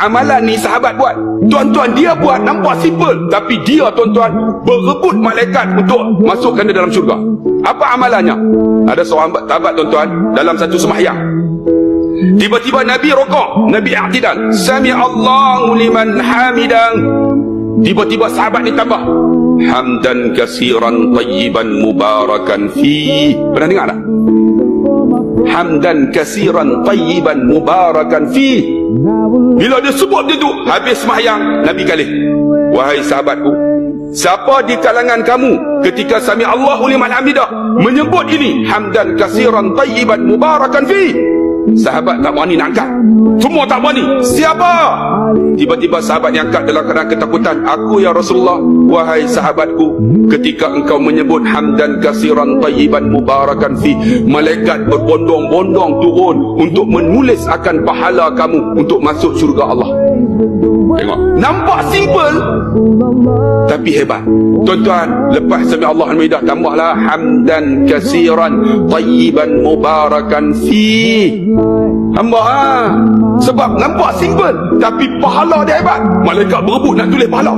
Amalan ni sahabat buat. Tuan-tuan, dia buat nampak simple, tapi dia tuan-tuan berebut malaikat untuk masukkan dia dalam syurga. Apa amalannya? Ada seorang sahabat tuan-tuan dalam satu sembahyang. Tiba-tiba Nabi rukuk, Nabi i'tidal. Sami Allahu liman hamidang. Tiba-tiba sahabat ni tambah, hamdan kasiran tayyiban mubarakan fi. Pernah dengar tak? Hamdan kasiran tayyiban mubarakan fi. Bila dia sebut itu, habis sembahyang, Nabi kali, wahai sahabatku, siapa di kalangan kamu ketika sami Allahu liman hamidah menyebut ini, hamdan kasiran tayyiban mubarakan fi? Sahabat tak berani nak angkat. Semua tak berani. Siapa? Tiba-tiba sahabat yang angkat dalam keadaan ketakutan. Aku ya Rasulullah. Wahai sahabatku, ketika engkau menyebut hamdan kasiran tayyiban mubarakan fi, malaikat berbondong-bondong turun untuk menulis akan pahala kamu untuk masuk syurga Allah. Tengok, nampak simple tapi hebat. Tuan-tuan, lepas sami Allah al-Maidah, tambahlah hamdan kasiran tayyiban mubarakan fi. Sebab nampak simple tapi pahala dia hebat. Malaikat berebut nak tulis pahala.